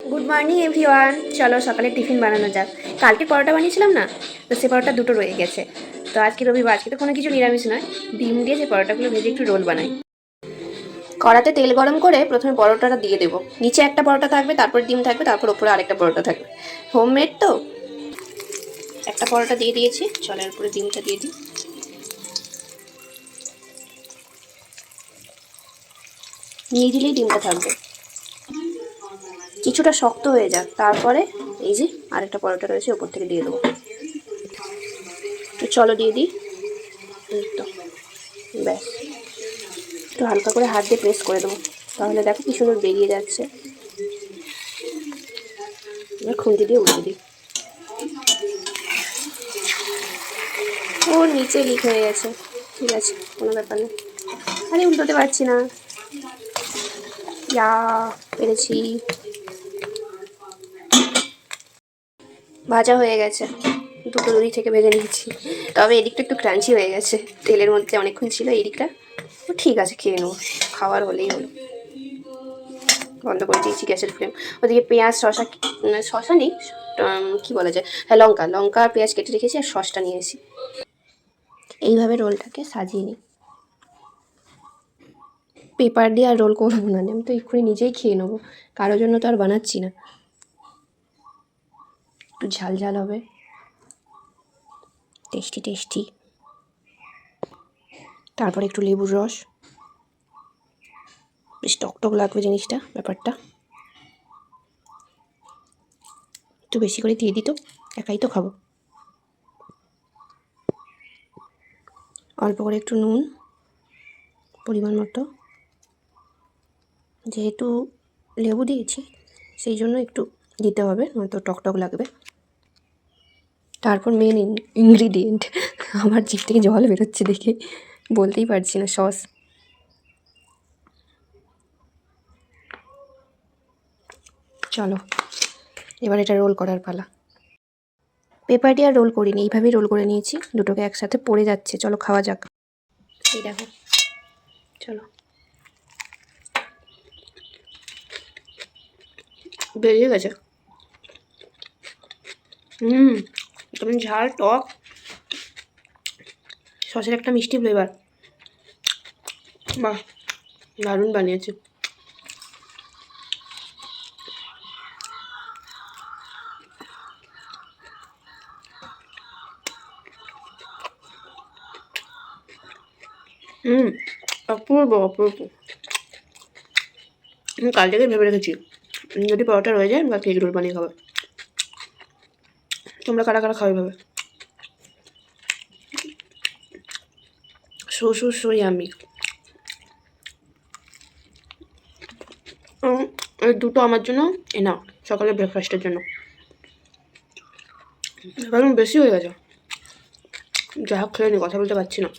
Good morning everyone. চলো সকালে tiffin বানানো যাক। কালকে পরোটা বানিয়েছিলাম না, তো সে পরোটা দুটো রয়ে গেছে। তো আজকে রবিবার, আজকে তো কোনো কিছু নিরামিষ নয়, ডিম দিয়ে যে পরোটাগুলো ভেজে একটু রোল বানাই। কড়াতে তেল গরম করে প্রথমে পরোটাটা দিয়ে দেবো। নিচে একটা পরোটা থাকবে, তারপর ডিম থাকবে, তারপর ওপরে আরেকটা পরোটা থাকবে। হোমমেড তো। একটা পরোটা দিয়ে দিয়েছি, চলো এর উপরে ডিমটা দিয়ে দিই। নিয়ে দিলেই ডিমটা থাকবে, কিছুটা শক্ত হয়ে যাক, তারপরে এই যে আরেকটা পরোটা রয়েছে ওপর থেকে দিয়ে দেবো। তো চলো দিয়ে দিই। তো ব্যাস, একটু হালকা করে হাত দিয়ে প্রেস করে দেবো, তাহলে দেখো কি সুন্দর বেরিয়ে যাচ্ছে। এবার খুন্তি দিয়ে উল্টে দিই। ওর নিচে লিক হয়ে গেছে, ঠিক আছে কোনো ব্যাপার নেই। আরে উল্টোতে পারছি না, ইয়া পেরেছি। ভাজা হয়ে গেছে, দুটো দুই থেকে ভেজে নিয়েছি। তবে এদিকটা একটু ক্রাঞ্চি হয়ে গেছে, তেলের মধ্যে অনেকক্ষণ ছিল। এই দিকটা ঠিক আছে, খেয়ে নেবো, খাওয়ার হলেই হলো। বন্ধ করে দিয়েছি গ্যাসের ফ্লেম। ওদিকে পেঁয়াজ শসা, শসা নেই, কী বলা যায়, হ্যাঁ লঙ্কা লঙ্কা আর পেঁয়াজ কেটে রেখেছি, আর সসটা নিয়েছি। এইভাবে রোলটাকে সাজিয়ে নিই। পেপার দিয়ে আর রোল করবো না, আমি তো এক্ষুনি নিজেই খেয়ে নেবো, কারোর জন্য তো আর বানাচ্ছি না। একটু ঝাল ঝাল হবে, টেস্টি টেস্টি। তারপর একটু লেবুর রস, বেশ টকটক লাগবে জিনিসটা, ব্যাপারটা একটু বেশি করে দিয়ে দিত, একাই তো খাবো। অল্প করে একটু নুন, পরিমাণ মতো, যেহেতু লেবু দিয়েছি সেই জন্য একটু দিতে হবে, নয়তো টকটক লাগবে। তারপর মেন ইনগ্রিডিয়েন্ট, আমার জিভ থেকে জল বেরোচ্ছে দেখে বলতেই পারছি না, সস। চলো এবার এটা রোল করার পালা। পেপার দিয়ে আর রোল করিনি, এইভাবেই রোল করে নিয়েছি, দুটোকে একসাথে পড়ে যাচ্ছে। চলো খাওয়া যাক। এই দেখো, চলো বেরিয়ে গেছে। কেমন ঝাল টক, সসের একটা মিষ্টি ফ্লেভার, বাহ দারুণ বানিয়েছে। অপূর্ব অপূর্ব। আমি কাল থেকে ভেবে রেখেছি, যদি পরোটা রয়ে যায় বা কেক রোল বানিয়ে খাবে। তোমরা কারা কারা খাবে ভাবে। So yummy. এই দুটো আমার জন্য এনাফ সকালের ব্রেকফাস্টের জন্য। এবার বেশি হয়ে গেছে, যা হোক খেয়ে নি, কথা বলতে পারছি না।